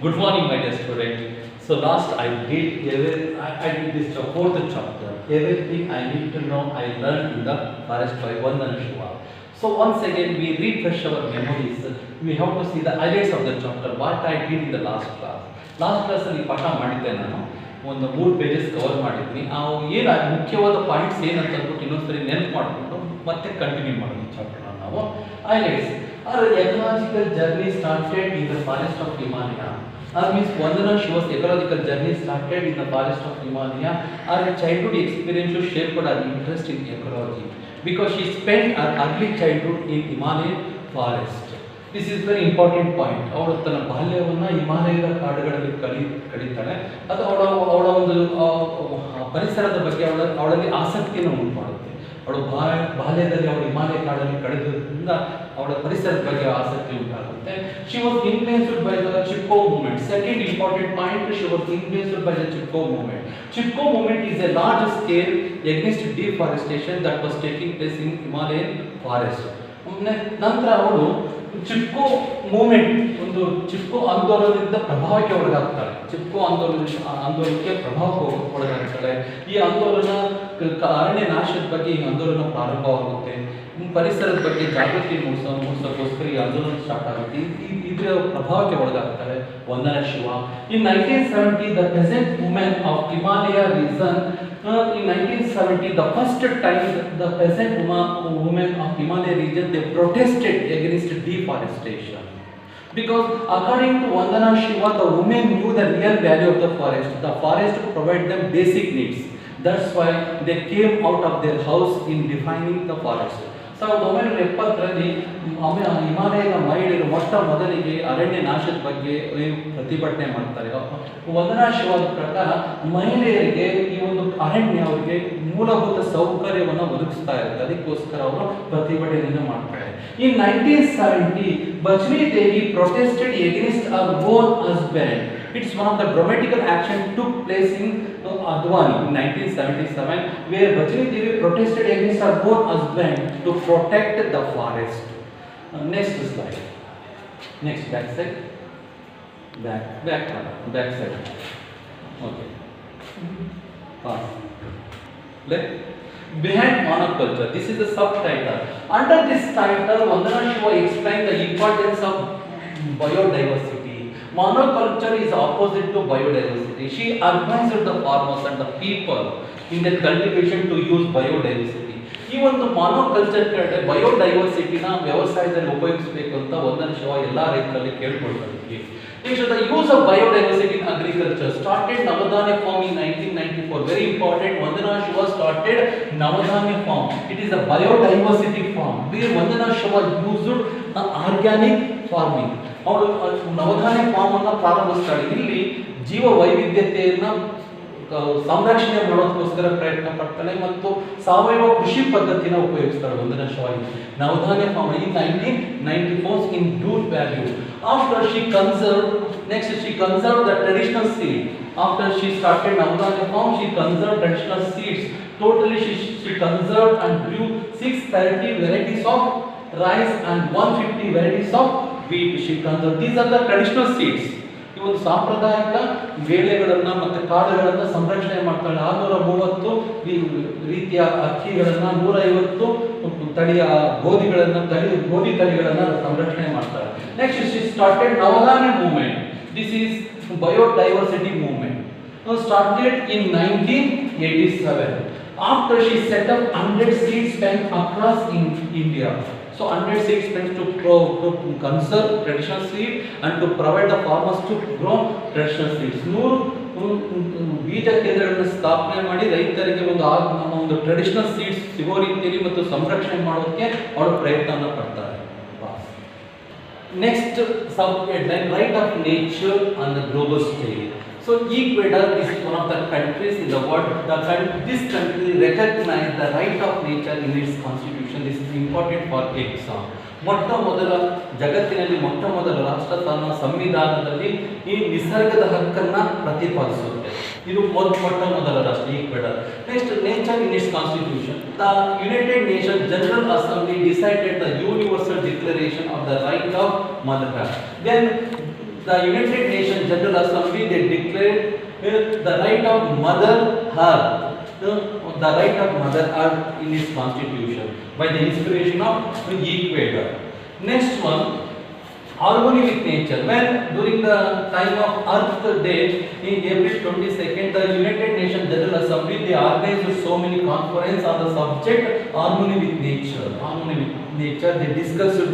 Good morning, my dear student. So last I did this fourth chapter. Everything I need to know I learned in the forest by Vandana Shiva. So once again we refresh our memories. We have to see the highlights of the chapter. What I did in the last class. Last class ಅಲ್ಲಿ ಪಾಠ ಮಾಡಿದ್ದೆ ನಾನು. ಒಂದು 3 pages cover ಮಾಡಿದ್ನಿ. ಏನು ಮುಖ್ಯವಾದ points ಏನಂತ ಅಂದ್ಬಿಟ್ಟು ಇನ್ನೊಂದ್ಸರಿ ನೆನಪು ಮಾಡಿಕೊಂಡು ಮತ್ತೆ ಕಂಟಿನ್ಯೂ ಮಾಡೋದು ಚಾಪ್ಟರ್ನ ನಾವು. Highlights. Our ecological journey started in the forest of Himalaya. Means Vandana Shiva's ecological journey started in the forest of Himalaya. Her childhood experience shaped her interest in ecology because she spent her early childhood in Himalayan forest. This is very important point. ಅವಳು ತನ್ನ ಬಾಲ್ಯವನ್ನು ಹಿಮಾಲಯದ ಕಾಡುಗಳಲ್ಲಿ ಕಳೀತಾಳೆ. ಅದು ಅವಳ ಒಂದು ಪರಿಸರದ ಬಗ್ಗೆ ಅವಳಲ್ಲಿ ಆಸಕ್ತಿಯನ್ನು ಉಂಟು ಮಾಡುತ್ತೆ. ಅವಳು ಬಾಲ್ಯದಲ್ಲಿ ಅವಳು ಹಿಮಾಲಯ ಕಾಡಲ್ಲಿ ಕಳೆದ್ರಿಂದ ಅವಳ ಪರಿಸರದ ಬಗ್ಗೆ ಆಸಕ್ತಿ ಉಂಟಾಗುತ್ತೆ. She was influenced by the Chipko movement. Second important point, she was influenced by the Chipko movement. Chipko movement is a large scale against deforestation that was taking place in Himalayan forest. ನಂತರ ಅವಳು Chipko movement ಒಂದು ಚಿಪ್ಕೋ ಆಂದೋಲನದಿಂದ ಪ್ರಭಾವಕ್ಕೆ ಒಳಗಾಗ್ತಾಳೆ. ಚಿಪ್ಕೋ ಆಂದೋಲನಕ್ಕೆ ಪ್ರಭಾವಕ್ಕೆ ಒಳಗಾಗ್ತಾಳೆ. ಈ ಆಂದೋಲನ ಅರಣ್ಯ ನಾಶದ ಬಗ್ಗೆ ಈ ಆಂದೋಲನ ಪ್ರಾರಂಭವಾಗುತ್ತೆ. ಪರಿಸರದ ಬಗ್ಗೆ ಜಾಗೃತಿ ಮೂಡಿಸೋಕ್ಕೋಸ್ಕರ ಈ ಆಂದೋಲನ ಸ್ಟಾರ್ಟ್ ಆಗುತ್ತೆ. ಇದರ ಪ್ರಭಾವಕ್ಕೆ ಒಳಗಾಗ್ತಾಳೆ ವಂದನಾ ಶಿವ. ಇನ್ 1970 the peasant women of Himalaya region in 1970 the first time the peasant women of Himalaya region they protested against deforestation because according to Vandana Shiva the women knew the real value of the forest provide them basic needs. That's why they came out of their house in defining the forest. 1970ರಲ್ಲಿ ಹಿಮಾಲಯದ ಮಹಿಳೆಯರು ಮೊಟ್ಟ ಮೊದಲಿಗೆ ಅರಣ್ಯ ನಾಶದ ಬಗ್ಗೆ ಪ್ರತಿಭಟನೆ ಮಾಡ್ತಾರೆ. ವಂದನಾ ಶಿವದ ಪ್ರಕಾರ ಮಹಿಳೆಯರಿಗೆ ಈ ಒಂದು ಅರಣ್ಯ ಅವರಿಗೆ ಮೂಲಭೂತ ಸೌಕರ್ಯವನ್ನು ಒದಗಿಸ್ತಾ ಇರುತ್ತೆ. ಅದಕ್ಕೋಸ್ಕರ ಅವರು ಪ್ರತಿಭಟನೆಯನ್ನು ಮಾಡ್ತಾರೆ. In 1970 Bachni Devi protested against her own husband. It's one of the dramatical action took place in Advani in 1977 where Bachni Devi protested against her own husband to protect the forest. Next slide. Next back side. Back side. Okay. Pass. Behind monoculture. This is the subtitle. Under this title, Vandana Shiva explained the importance of biodiversity. Monoculture is opposite to biodiversity. She advised the farmers and the people in their cultivation to use biodiversity. ಈ ಒಂದು monoculture ಕಡೆ ಬಯೋಡೈವರ್ಸಿಟಿನ ವ್ಯವಸಾಯದಲ್ಲಿ ಉಪಯೋಗಿಸಬೇಕು ಅಂತ ವಂದನಾ ಶಿವ ಎಲ್ಲ ರೈತರಲ್ಲಿ ಕೇಳ್ಕೊಳ್ತಾರೆ. Next, the use of biodiversity in agriculture started Navadanya farm in 1994. Very important. Vandana Shiva started Navadanya farm. It is a biodiversity farm where Vandana Shiva used organic farming. ಅವಳು ನವಧಾನ್ಯ form ಅನ್ನು ಪ್ರಾರಂಭಿಸ್ತಾಳೆ. ಇಲ್ಲಿ ಜೀವ ವೈವಿಧ್ಯತೆಯನ್ನು ಸಂರಕ್ಷಣೆ ಮಾಡೋದಕ್ಕೋಸ್ಕರ ಪ್ರಯತ್ನ ಪಡ್ತಾಳೆ ಮತ್ತು ಸಾವಯವ ಕೃಷಿ ಪದ್ಧತಿನ ಉಪಯೋಗಿಸ್ತಾಳೆ ವಂದನಾ Shiva. ನವಧಾನ್ಯ form in 1994 in Dune Valley. After she conserved the traditional seed. After she started Navadanya farm, she conserved traditional seeds. Totally she conserved and grew 630 varieties of rice and 150 varieties of wheat. She conserved. These are the traditional seeds. ಈ ಒಂದು ಸಾಂಪ್ರದಾಯಿಕ ಬೇಳೆಗಳನ್ನ ಮತ್ತೆ ಕಾಳುಗಳನ್ನ ಸಂರಕ್ಷಣೆ ಮಾಡ್ತಾಳೆ. 630 ರೀತಿಯ ಅಕ್ಕಿಗಳನ್ನ 150 ತಳಿಯ ಗೋಧಿ ತಳಿಗಳನ್ನ ಸಂರಕ್ಷಣೆ ಮಾಡ್ತಾಳೆ. Next she started Navadanya movement. This is biodiversity movement. Started in 1987. After she set up 100 seeds bank across in India. So 100 seeds banks to conserve traditional seed and to provide the farmers to grow traditional seeds. 100 ಬೀಜ ಕೇಂದ್ರಗಳನ್ನು ಸ್ಥಾಪನೆ ಮಾಡಿ ರೈತರಿಗೆ ನಮ್ಮ ಒಂದು traditional seeds ಸಿಗೋ ರೀತಿಯಲ್ಲಿ ಮತ್ತು ಸಂರಕ್ಷಣೆ ಮಾಡೋದಕ್ಕೆ ಅವರು ಪ್ರಯತ್ನವನ್ನು ಪಡ್ತಾರೆ. Next sub headline right of nature on the global stage. So Ecuador is one of the countries in the world. This country recognized the right of nature in its constitution. This is important for exam. ಜಗತ್ತಿನಲ್ಲಿ ಮೊಟ್ಟ ಮೊದಲ ರಾಷ್ಟ್ರ ತನ್ನ ಸಂವಿಧಾನದಲ್ಲಿ ಈ ನಿಸರ್ಗದ ಹಕ್ಕನ್ನು ಪ್ರತಿಪಾದಿಸುತ್ತೆ. ಇದು ಮೊಟ್ಟ ಮೊದಲ ರಾಷ್ಟ್ರ Ecuador. Next nature in its constitution. The United Nation General Assembly decided the universal declaration of the right of mother tongue. Then the United Nations General Assembly, they declared the right of Mother Earth, the right of Mother Earth in its constitution by the inspiration of Equator. Next one, harmony with nature. When during the time of Earth Day in April 22nd, the United Nations General Assembly, they organized so many conferences on the subject harmony with nature. Harmony with nature. They discussed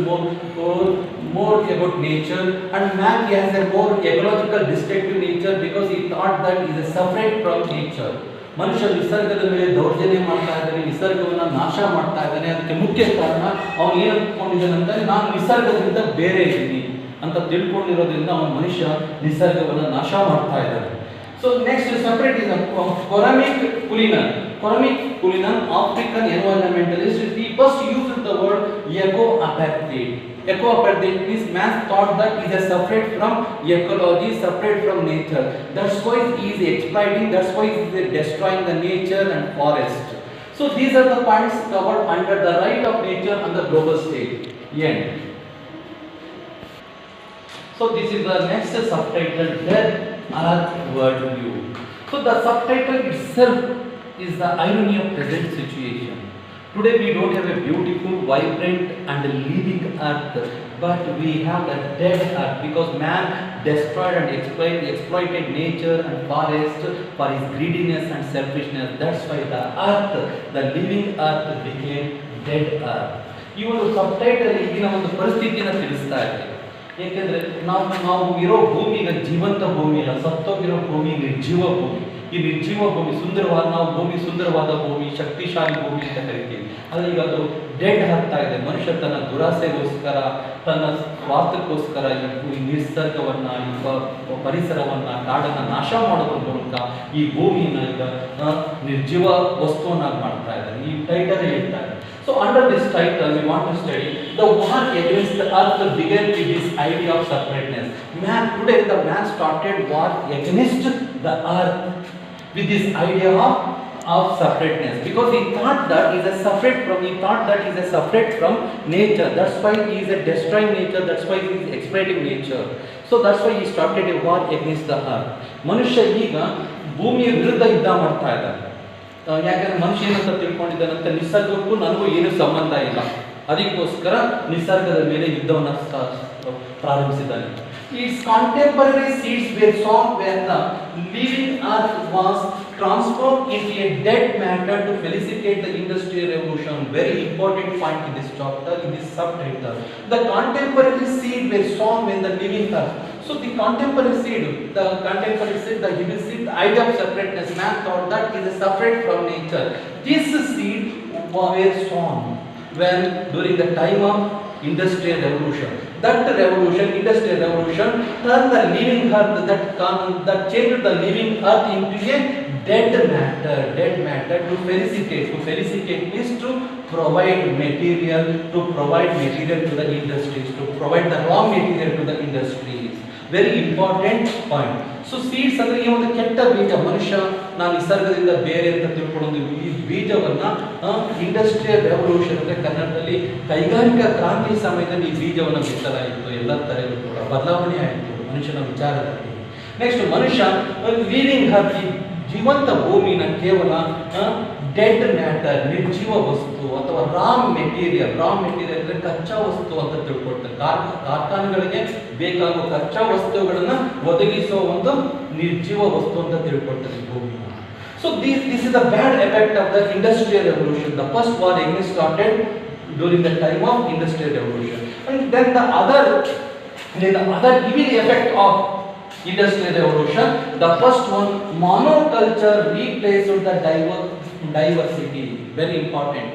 more about nature, and man has a more ecological destructive nature because he thought that he is separate from nature. ಮನುಷ್ಯ ನಿಸರ್ಗದ ಮೇಲೆ ದೌರ್ಜನ್ಯ ಮಾಡ್ತಾ ಇದ್ದಾನೆ, ನಿಸರ್ಗವನ್ನು ನಾಶ ಮಾಡ್ತಾ ಇದ್ದಾನೆ. ಅದಕ್ಕೆ ಮುಖ್ಯ ಕಾರಣ ಅವನು ಏನು ಅಂದ್ಕೊಂಡಿದ್ದಾನೆ ಅಂತ, ನಾನು ನಿಸರ್ಗದಿಂದ ಬೇರೆ ಇದ್ದೀನಿ ಅಂತ ತಿಳ್ಕೊಂಡಿರೋದ್ರಿಂದ ಅವನು ಮನುಷ್ಯ ನಿಸರ್ಗವನ್ನು ನಾಶ ಮಾಡ್ತಾ ಇದ್ದಾನೆ. So next separate is Cormac Cullinan. Cormac Cullinan, African environmentalist, he first used the word eco-apartheid. Eco-apartheid means man thought that he is separate from ecology, separate from nature. That's why he is exploiting, that's why he is destroying the nature and forest. So these are the points covered under the right of nature on the global stage. End. So this is the next subtitle, Death Earth World View. So the subtitle itself is the irony of present situation. Today we don't have a beautiful, vibrant and living earth, but we have a dead earth because man destroyed and exploited nature and forest for his greediness and selfishness. That's why the earth, the living earth, became dead earth. ಈ ಒಂದು subtitle ಈಗಿನ ಒಂದು ಪರಿಸ್ಥಿತಿಯನ್ನು ತಿಳಿಸ್ತಾ ಇದೆ. ಏಕೆಂದರೆ ನಾವು ಇರೋ ಭೂಮಿ ಈಗ ಜೀವಂತ ಭೂಮಿ ಇಲ್ಲ, ಸತ್ತೋಗಿರೋ ಭೂಮಿ ನಿರ್ಜೀವ ಭೂಮಿ. ಈ ನಿರ್ಜೀವ ಭೂಮಿ ಸುಂದರವಾದ, ನಾವು ಭೂಮಿ ಸುಂದರವಾದ ಭೂಮಿ, ಶಕ್ತಿಶಾಲಿ ಭೂಮಿ ಅಂತ ಕರಿತೀವಿ. ಆದರೆ ಈಗ ಅದು ಡೆಡ್ ಆಗ್ತಾ ಇದೆ. ಮನುಷ್ಯ ತನ್ನ ದುರಾಸೆಗೋಸ್ಕರ, ತನ್ನ ಸ್ವಾರ್ಥಕ್ಕೋಸ್ಕರ ಈ ನಿಸರ್ಗವನ್ನು, ಈ ಪರಿಸರವನ್ನು, ಕಾಡನ್ನು ನಾಶ ಮಾಡೋದ್ರ ಮೂಲಕ ಈ ಭೂಮಿಯನ್ನು ಈಗ ನಿರ್ಜೀವ ವಸ್ತುವನ್ನಾಗಿ ಮಾಡ್ತಾ ಇದ್ದಾರೆ. ಈ ಟೈಟಲ್ ಹೇಳ್ತಾ ಇದೆ. So under this title we want to study the war against the earth began with this idea of separateness. Today the man started war against the earth with this idea of separateness, because he thought that he is separate from nature. That's why he is destroying nature, that's why he is exploiting nature. So that's why he started a war against the earth. ಮನುಷ್ಯ ಈಗ ಭೂಮಿಯ ವಿರುದ್ಧ ಯುದ್ಧ ಮಾಡ್ತಾ ಇದ್ದಾನೆ. ಯಾಕಂದ್ರೆ ಮನುಷ್ಯ ಏನಂತ ತಿಳ್ಕೊಂಡಿದ್ದಾನಂತ, ನಿಸರ್ಗಕ್ಕೂ ನನಗೂ ಏನೂ ಸಂಬಂಧ ಇಲ್ಲ, ಅದಕ್ಕೋಸ್ಕರ ನಿಸರ್ಗದ ಮೇಲೆ ಯುದ್ಧವನ್ನು ಪ್ರಾರಂಭಿಸಿದ್ದಾನೆ. Its contemporary seeds were sown when the living earth was transformed into a dead matter to felicitate the industrial revolution. Very important point in this chapter, in this subtitle. The contemporary seed were sown when the living earth. So the contemporary seed, the human seed, the idea of separateness, man thought that he is separate from nature. This seed were sown when during the time of industrial revolution. That revolution, industrial revolution, turned the living earth, that changed the living earth into a dead matter to felicitate. To felicitate means to provide material to the industries, to provide the raw material to the industries. Very important point. So seeds ಅಂದ್ರೆ ಈ ಒಂದು ಕೆಟ್ಟ ಬೀಜ. ಮನುಷ್ಯ ನಾನು ನಿಸರ್ಗದಿಂದ ಬೇರೆ ಅಂತ ತಿಳ್ಕೊಳ್ಳೋದು, ಈ ಬೀಜವನ್ನ ಇಂಡಸ್ಟ್ರಿಯಲ್ ರೆವಲ್ಯೂಷನ್ ಅಂದ್ರೆ ಕನ್ನಡದಲ್ಲಿ ಕೈಗಾರಿಕಾ ಕ್ರಾಂತಿ ಸಮಯದಲ್ಲಿ ಈ ಬೀಜವನ್ನು ಬಿತ್ತಲಾಯಿತು. ಎಲ್ಲ ತರಹದ ಕೂಡ ಬದಲಾವಣೆ ಆಯಿತು ಮನುಷ್ಯನ ವಿಚಾರದಲ್ಲಿ. ನೆಕ್ಸ್ಟ್, ಮನುಷ್ಯ ಲಿವಿಂಗ್ ಅರ್ತ್, ಜೀವಂತ ಭೂಮಿನ ಕೇವಲ ಡೆಡ್ ಮ್ಯಾಟರ್, ನಿರ್ಜೀವ ವಸ್ತು ಅಥವಾ ರಾ ಮೆಟೀರಿಯಲ್ ಅಂದರೆ ಕಚ್ಚಾ ವಸ್ತು ಅಂತ ತಿಳ್ಕೊಳ್ತಾರೆ. ಕಾರ್ಖಾನೆಗಳಿಗೆ ಬೇಕಾಗುವ ಕಚ್ಚಾ ವಸ್ತುಗಳನ್ನು ಒದಗಿಸುವ ಒಂದು ನಿರ್ಜೀವ ವಸ್ತು ಅಂತ ತಿಳ್ಕೊಳ್ತಾರೆ ಭೂಮಿನ. So this is the bad effect of the industrial revolution. The first war against started during the time of industrial revolution, and then the other evil effect of industrial revolution. The first one, monoculture replaced the diversity. Very important.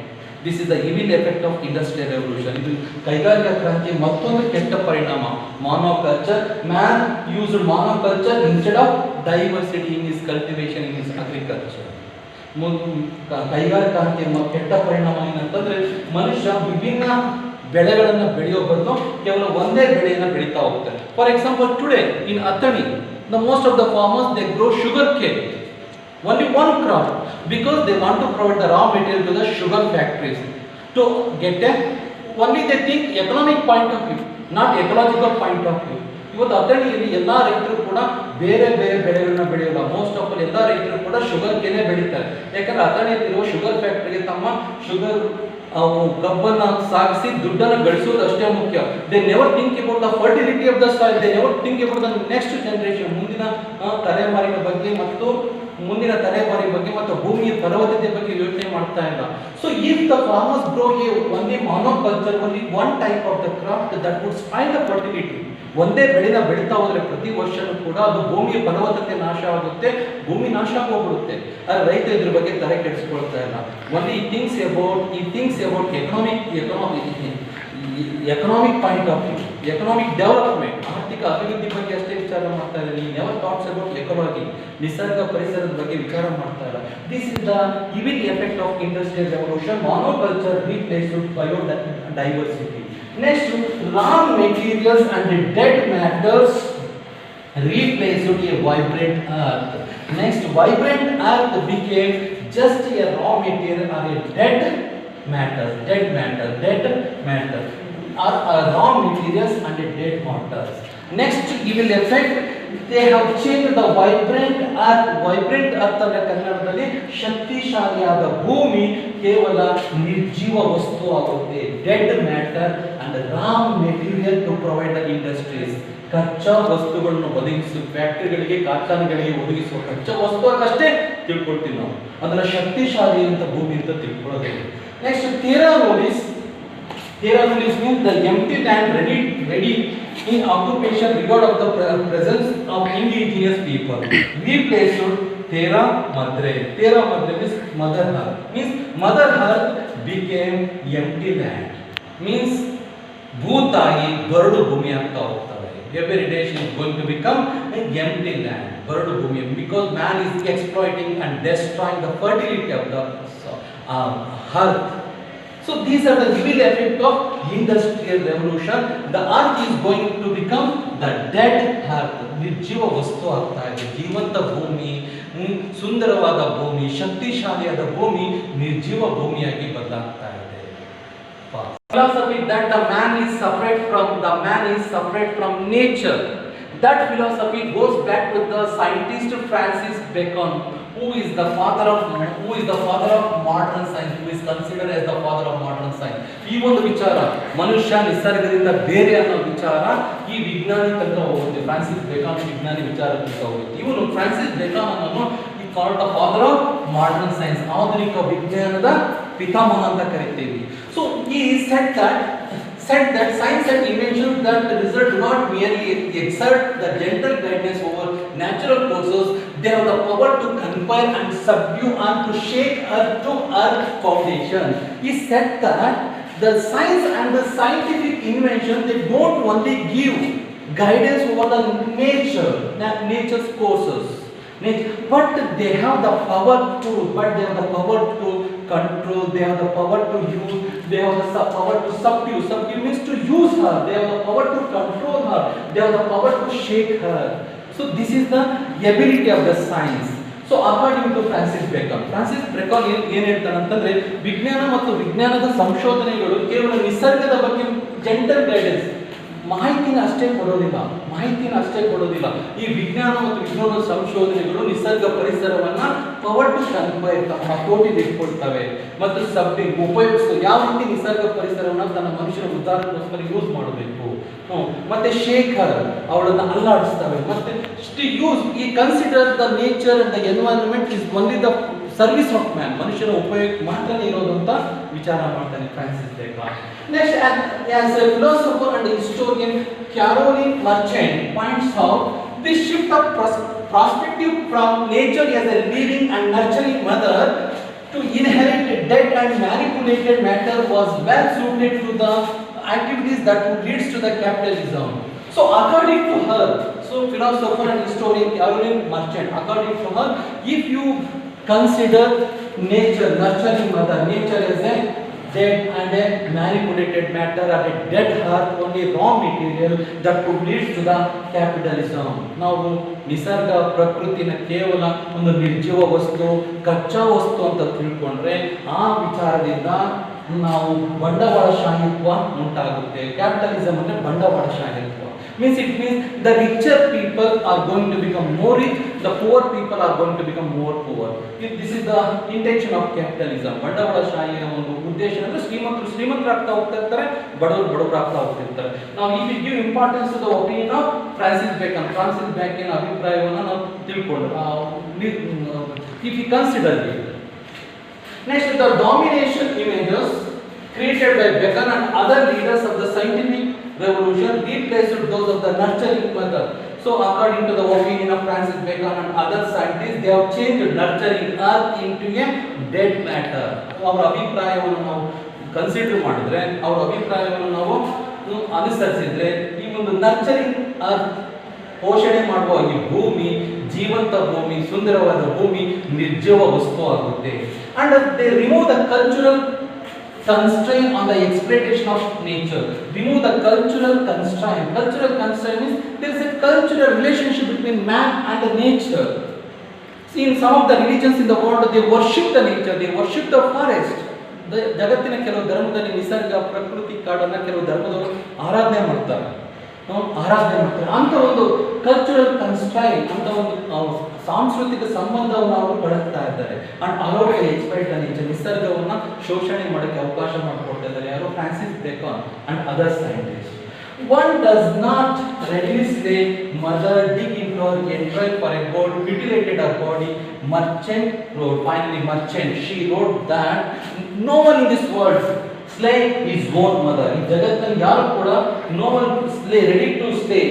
This is the evil effect of industrial revolution. ಇದು ಕೈಗಾರಿಕಾ ಕ್ರಾಂತಿ ಮತ್ತೊಂದು ಕೆಟ್ಟ ಪರಿಣಾಮ. Monoculture, man used monoculture instead of diversity in his cultivation, in his agriculture. ಕೈಗಾರಿಕಾ ಕ್ರಾಂತಿಯ ಕೆಟ್ಟ ಪರಿಣಾಮ ಏನಂತಂದ್ರೆ, ಮನುಷ್ಯ ವಿಭಿನ್ನ ಬೆಳೆಗಳನ್ನು ಬೆಳೆಯೋ ಬದಲು ಕೇವಲ ಒಂದೇ ಬೆಳೆಯನ್ನು ಬೆಳೀತಾ ಹೋಗ್ತಾರೆ. For example, today in Athani, the most of the farmers they grow sugar cane, only one crop, because they want to provide the raw material to the sugar factories to get a, only they think economic point of view, not ecological point of view. ಇವತ್ತು ಅಥಣಿಯಲ್ಲಿ ಎಲ್ಲ ರೈತರು ಕೂಡ ಬೇರೆ ಬೇರೆ ಬೆಳೆಗಳನ್ನ ಬೆಳೆಯಲ್ಲ. Most of ಎಲ್ಲ ರೈತರು ಕೂಡ ಶುಗರ್ ಕೇನೆ ಬೆಳೀತಾರೆ. ಯಾಕಂದ್ರೆ ಅಥಣಿಯಲ್ಲಿರುವ ಶುಗರ್ ಫ್ಯಾಕ್ಟರಿಗೆ ತಮ್ಮ ಶುಗರ್ ಕಬ್ಬನ್ನ ಸಾಗಿಸಿ ದುಡ್ಡನ್ನು ಗಳಿಸೋದು ಅಷ್ಟೇ ಮುಖ್ಯ. They never think about the fertility of the soil, they never think about the next generation, ಮುಂದಿನ ತಲೆಮಾರಿನ ಬಗ್ಗೆ ಮತ್ತು ಮುಂದಿನ ತಲೆಮಾರಿ ಬಗ್ಗೆ ಮತ್ತು ಭೂಮಿಯ ಫಲವತ್ತತೆ ಬಗ್ಗೆ ಯೋಚನೆ ಮಾಡ್ತಾ ಇಲ್ಲ. So if the farmers grow A only monoculture, only one type of the crop, that would spoil the fertility. ಒಂದೇ ಬೆಳೆನ ಬೆಳೀತಾ ಹೋದ್ರೆ ಪ್ರತಿ ವರ್ಷನೂ ಕೂಡ ಅದು ಭೂಮಿಯ ಫಲವತ್ತತೆ ನಾಶ ಆಗುತ್ತೆ, ಭೂಮಿ ನಾಶ ಆಗೋಗ್ಬಿಡುತ್ತೆ. ಆದ್ರೆ ರೈತ ಇದ್ರ ಬಗ್ಗೆ ತಲೆ ಕೆಡಿಸ್ಕೊಳ್ತಾ ಇಲ್ಲ. only he thinks about economic point of view, economic development, ಆರ್ಥಿಕ ಅಭಿವೃದ್ಧಿ ಬಗ್ಗೆ ಅಷ್ಟೇ ವಿಚಾರ ಮಾಡ್ತಾ ಇದ್ದಾರೆ. he never talks about ecology, ನಿಸರ್ಗ ಪರಿಸರದ ಬಗ್ಗೆ ವಿಚಾರ ಮಾಡ್ತಾ ಇಲ್ಲ. this is the evil effect of industrial revolution. Monoculture replaced biodiversity. Next, raw materials and dead matters replaced a vibrant earth. Next, vibrant earth became just a raw material or a dead matter or raw materials and dead matters. Next, evil effect, they have changed the vibrant earth. Vibrant earth ಅಂದ್ರೆ ಕನ್ನಡದಲ್ಲಿ ಶಕ್ತಿಶಾಲಿಯಾದ ಭೂಮಿ ಕೇವಲ ನಿರ್ಜೀವ ವಸ್ತು ಆಗುತ್ತೆ. Dead matter and raw material to provide the industries. ಕಚ್ಚಾ ವಸ್ತುಗಳನ್ನು ಒದಗಿಸುವ ಫ್ಯಾಕ್ಟರಿಗಳಿಗೆ, ಕಾರ್ಖಾನೆಗಳಿಗೆ ಒದಗಿಸುವ ಕಚ್ಚಾ ವಸ್ತು ಅಷ್ಟೇ ತಿಳ್ಕೊಳ್ತೀವಿ ನಾವು. ಅದರ ಶಕ್ತಿಶಾಲಿ ಅಂತ ಭೂಮಿ ಅಂತ ತಿಳ್ಕೊಳ್ಳೋದಿಲ್ಲ. Next, Terra nullius means the empty land ready in occupation regard of the presence of indigenous people. Replaced Terra Madre. Terra Madre means Mother Earth. Means Mother Earth became empty land. Means ಭೂತಾಯಿ ಬರಡು ಭೂಮಿ ಆಗ್ತಾ ಹೋಗ್ತದೆ. Every day she is going to become an empty land, ಬರಡು ಭೂಮಿ, because man is exploiting and destroying the fertility of the earth. So these are the evil effect of industrial revolution. The earth is going to become the dead earth. ನಿರ್ಜೀವ ವಸ್ತು ಆಗ್ತಾ ಇದೆ. ಜೀವಂತ ಭೂಮಿ, ಸುಂದರವಾದ ಭೂಮಿ, ಶಕ್ತಿಶಾಲಿಯಾದ ಭೂಮಿ ನಿರ್ಜೀವ ಭೂಮಿಯಾಗಿ ಬದಲಾಗ್ತಾ ಇದೆ. Philosophy that the man is separate from nature. That philosophy goes back to the scientist Francis Bacon, who is the father of modern science, who is considered as the father of modern science. ಈ ಒಂದು ವಿಚಾರ, ಮನುಷ್ಯ ನಿಸರ್ಗದಿಂದ ಬೇರೆ ಅನ್ನೋ ವಿಚಾರ ಈ ವಿಜ್ಞಾನಿ ತನಕ ಹೋಗುತ್ತೆ. ಫ್ರಾನ್ಸಿಸ್ ಬೇಕಾನ್ ವಿಜ್ಞಾನಿ ವಿಚಾರ ತನಕ ಹೋಗುತ್ತೆ. ಇವನು ಫ್ರಾನ್ಸಿಸ್ ಬೇಕಾನ್ ಅನ್ನೋನು ಈ called the father of modern science, ಆಧುನಿಕ ವಿಜ್ಞಾನದ ಪಿತಾಮಹ ಅಂತ ಕರಿತೀವಿ. ಸೊ ಈ said that science and invention that the result do not merely exert the gentle guidance over natural forces, they have the power to conquer and subdue and to shake earth to earth foundation. He said that the science and the scientific invention, they don't only give guidance over the nature's courses, but they have the power to control, they have the power to use, they have the power to subdue means to use her, they have the power to control her, they have the power to shake her. So this is the ability of the science. So according to Francis Bacon ಏನು ಹೇಳ್ತಾನೆ ಅಂತಂದ್ರೆ, ವಿಜ್ಞಾನ ಮತ್ತು ವಿಜ್ಞಾನದ ಸಂಶೋಧನೆಗಳು ಕೇವಲ ನಿಸರ್ಗದ ಬಗ್ಗೆ ಜೆಂಟಲ್ ಗೈಡೆನ್ಸ್, ಮಾಹಿತಿನ ಅಷ್ಟೇ ಕೊಡೋದಿಲ್ಲ. ಈ ವಿಜ್ಞಾನ ಮತ್ತು ವಿಜ್ಞಾನದ ಸಂಶೋಧನೆಗಳು ನಿಸರ್ಗ ಪರಿಸರವನ್ನ ಪವರ್ ಟು ಕನ್ಕ್ವೈರ್, ತಮ್ಮ ಹತೋಟಿಗೆ ಇಟ್ಕೊಳ್ತವೆ ಮತ್ತು ಉಪಯೋಗಿಸೋ ಯಾವ ರೀತಿ ನಿಸರ್ಗ ಪರಿಸರವನ್ನ ತನ್ನ ಮನುಷ್ಯನ ಉದ್ಧಾರಕ್ಕೋಸ್ಕರ ಯೂಸ್ ಮಾಡಬೇಕು. ಮತ್ತೆ ಶೇಖರ್ ಅವಳನ್ನ ಅಲ್ಲಾಡಿಸ್ತವೆ. ಮತ್ತೆ ಈ consider the nature and the environment is only the service of man, ಮನುಷ್ಯನ ಉಪಯೋಗ ಮಾತ್ರನೇ ಇರೋದು ಅಂತ ವಿಚಾರ ಮಾಡ್ತಾನೆ Francis beacon. Next, as a philosopher and historian, Caroline Marchand points out this shift of perspective from nature as a living and nurturing mother to inherent dead and manipulated matter was well suited to the activities that would lead to the capitalism. So according to her, philosopher and historian Caroline Marchand, according to her, if you consider nature, nurturing mother, nature as a dead and a manipulated matter or a dead earth, only raw material that could lead to the capitalism. ನಾವು ನಿಸರ್ಗ ಪ್ರಕೃತಿನ ಕೇವಲ ಒಂದು ನಿರ್ಜೀವ ವಸ್ತು, ಕಚ್ಚಾ ವಸ್ತು ಅಂತ ತಿಳ್ಕೊಂಡ್ರೆ ಆ ವಿಚಾರದಿಂದ ನಾವು ಬಂಡವಾಳಶಾಹಿತ್ವ ಉಂಟಾಗುತ್ತೆ. ಕ್ಯಾಪಿಟಲಿಸಮ್ ಅಂದ್ರೆ ಬಂಡವಾಳಶಾಹಿತ್ವ. Means it means the richer people are going to become more rich, the poor people are going to become more poor. This is the intention of capitalism. ಬಂಡವಾಳಶಾಹಿಯ ಒಂದು ಉದ್ದೇಶ ಅಂದ್ರೆ ಶ್ರೀಮಂತರು ಶ್ರೀಮಂತರಾಗ್ತಾ ಹೋಗ್ತಾ ಇರ್ತಾರೆ, ಬಡವರು ಬಡವರಾಗ್ತಾ ಹೋಗ್ತಿರ್ತಾರೆ. ನಾವು if we give importance to the opinion of Francis ಬೇಕನ್ ಅಭಿಪ್ರಾಯವನ್ನು ನಾವು ತಿಳ್ಕೊಂಡು if we consider it. Next, the domination images created by Bacon and other leaders of the scientific revolution replaced those of the nurturing method. So according to the opinion of Francis Bacon and other scientists, they have changed nurturing earth into a dead matter. ಅವರ ಅಭಿಪ್ರಾಯವನ್ನು ನಾವು consider ಮಾಡಿದ್ರೆ, ಅವರ ಅಭಿಪ್ರಾಯವನ್ನು ನಾವು ಅನುಸರಿಸಿದ್ರೆ, ಈ ಒಂದು nurturing earth ಪೋಷಣೆ ಮಾಡುವ ಈ ಭೂಮಿ, ಜೀವಂತ ಭೂಮಿ, ಸುಂದರವಾದ ಭೂಮಿ ನಿರ್ಜೀವ ವಸ್ತು ಆಗುತ್ತೆ. And they remove the cultural constraint on the exploitation of nature. Remove the cultural constraint. Cultural constraint means there is a cultural relationship between man and the nature. See, in some of the religions in the world, they worship the nature, they worship the forest. ಜಗತ್ತಿನ ಕೆಲವು ಧರ್ಮದಲ್ಲಿ ನಿಸರ್ಗ, ಪ್ರಕೃತಿ, ಕಾಡನ್ನ ಕೆಲವು ಧರ್ಮದವರು ಆರಾಧನೆ ಮಾಡ್ತಾರೆ. ಅಂತ ಒಂದು ಕಲ್ಚರಲ್ ಕನ್ಸ್ಟ್ರೈಂಟ್, ಅಂತ ಒಂದು ಸಾಂಸ್ಕೃತಿಕ ಸಂಬಂಧವನ್ನು ಅವರು ಬಳಸ್ತಾ ಇದ್ದಾರೆ. ಅಂಡ್ ಅಲೋಡ್ ಎಕ್ಸ್ಪೈಟ್ ನೇಚರ್, ನಿಸರ್ಗವನ್ನು ಶೋಷಣೆ ಮಾಡೋಕ್ಕೆ ಅವಕಾಶ ಮಾಡಿಕೊಡ್ತಾ ಇದ್ದಾರೆ ಯಾರು? Francis beacon and other scientist. One does not readily say mother dig into her entrail for a gold, mutilated her body. Merchant wrote, finally Merchant, she wrote that no one in this world slay his own mother. In jagatನಲ್ಲಿ ಯಾರು ಕೂಡ no one ready to slay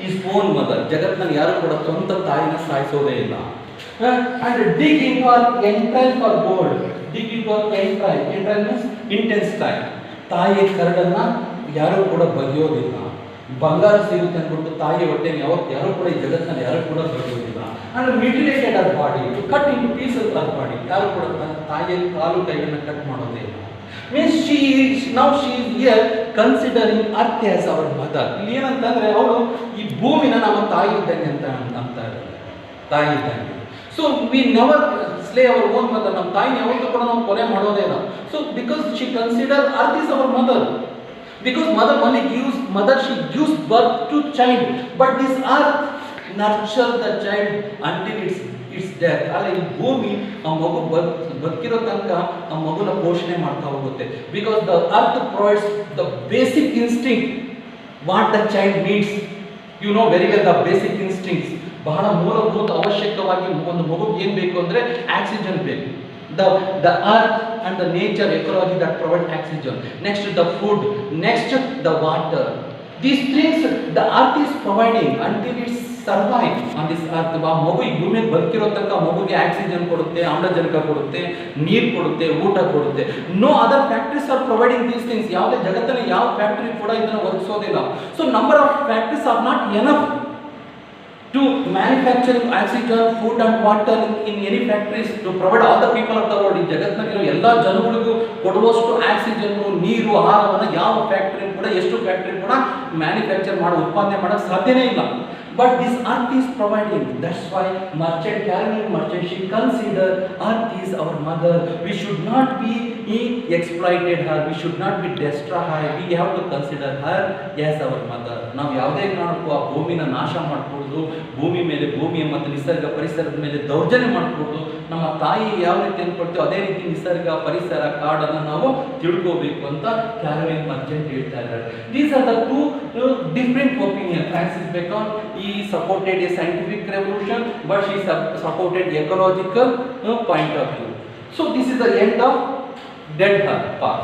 his own mother. ಜಗತ್ತಿನಲ್ಲಿ ಯಾರು ಕೂಡ ಸ್ವಂತ ತಾಯಿನ ಸಾಯಿಸೋದೇ ಇಲ್ಲ. And dig into her entrail for gold. Dig into her entrail means intestine. ತಾಯಿಯ ಕರಡನ್ನ ಯಾರು ಕೂಡ ಬಗೆಯೋದಿಲ್ಲ. ಬಂಗಾರ ಸಿಗುತ್ತೆ ಅಂದ್ಬಿಟ್ಟು ತಾಯಿ ಹೊಟ್ಟೆಗೆ ಯಾರು ಕೂಡ ಈ ಜಗತ್ತಿನಲ್ಲಿ ಯಾರು ಕೂಡ ಬಗೆಯೋದಿಲ್ಲ. And mutilated our body, to cut in pieces our body, ಯಾರು ಕೂಡ ತಾಯಿಯ ಕಾಲು ಕೈಯನ್ನು ಕಟ್ ಮಾಡೋದೇ ಇಲ್ಲ. Means she is here considering earth as our mother. ಇಲ್ಲಿ ಏನಂತಂದ್ರೆ ಅವಳು ಈ ಭೂಮಿನ ನಮ್ಮ ತಾಯಿ ಇದ್ದಂಗೆ ಅಂತ ಇದ್ದಾರೆ, ತಾಯಿ ಇದ್ದಂಗೆ. So we never slay our own mother. ನಮ್ಮ ತಾಯಿನ ಯಾವತ್ತೂ ಕೂಡ ನಾವು ಕೊಲೆ ಮಾಡೋದೇ ಇಲ್ಲ. So because she consider earth is our mother. Because she gives birth to child, but this earth nurture the child until its death. ಅಲ್ಲ, ಈ ಭೂಮಿ ಆ ಮಗು ಬದುಕಿರೋ ತನಕ ಆ ಮಗುನ ಪೋಷಣೆ ಮಾಡ್ತಾ ಹೋಗುತ್ತೆ. Because the earth provides the basic instinct what the child needs. You know very well the basic instincts. ಬಹಳ ಮೂಲಭೂತ ಅವಶ್ಯಕವಾಗಿ ಒಂದು ಮಗುಗೆ ಏನು ಬೇಕು ಅಂದರೆ ಆಕ್ಸಿಜನ್ ಬೇಕು. The earth and the nature ecology that provide oxygen. Next the food, next the water. These things the earth is providing until it survive on this earth. ಆ ಮಗು ಈ ಭೂಮಿಗೆ ಬದುಕಿರೋ ತನಕ ಮಗುಗೆ ಆಕ್ಸಿಜನ್ ಕೊಡುತ್ತೆ, ಆಮ್ಲಜನಕ ಕೊಡುತ್ತೆ, ನೀರು ಕೊಡುತ್ತೆ, ಊಟ ಕೊಡುತ್ತೆ. No other factories are providing these things. ಯಾವುದೇ ಜಗತ್ತಲ್ಲಿ ಯಾವ ಫ್ಯಾಕ್ಟರಿ ಕೂಡ ಇದನ್ನು ಒದಗಿಸೋದಿಲ್ಲ. So number of factories are not enough to manufacturing oxygen, food and water in any factories to provide all the people of the world. ಈ ಜಗತ್ತಿನಲ್ಲಿರೋ ಎಲ್ಲ ಜನಗಳಿಗೂ ಕೊಡುವಷ್ಟು oxygen, ನೀರು, ಆಹಾರವನ್ನು ಯಾವ ಫ್ಯಾಕ್ಟರಿ ಕೂಡ, ಎಷ್ಟು ಫ್ಯಾಕ್ಟರಿ ಕೂಡ ಮ್ಯಾನುಫ್ಯಾಕ್ಚರ್ ಮಾಡಿ ಉತ್ಪಾದನೆ ಮಾಡೋಕ್ಕೆ ಸಾಧ್ಯನೇ ಇಲ್ಲ. But this earth is providing. That's why Caroline Merchant, she considered earth is our mother. We should not be exploited her. We should not be destroy her. We have to consider her as our mother. ನಾವು ಯಾವುದೇ ಕಾರಣಕ್ಕೂ ಆ ಭೂಮಿನ ನಾಶ ಮಾಡಬಹುದು, ಭೂಮಿಯ ಮತ್ತು ನಿಸರ್ಗ ಪರಿಸರದ ಮೇಲೆ ದೌರ್ಜನ್ಯ ಮಾಡಬಹುದು. ನಮ್ಮ ತಾಯಿ ಯಾವ ರೀತಿ ಅನ್ಕೊಳ್ತೀವಿ ಅದೇ ರೀತಿ ನಿಸರ್ಗ, ಪರಿಸರ, ಕಾಡನ್ನು ನಾವು ತಿಳ್ಕೋಬೇಕು ಅಂತ ಕ್ಯಾರೋಲಿನ್ ಮರ್ಚೆಂಟ್ ಹೇಳ್ತಾ ಇದ್ದಾರೆ. These are the two different opinions. Francis Bacon, he supported a scientific revolution, but she supported ecological point of view. So this is the end of dead earth part.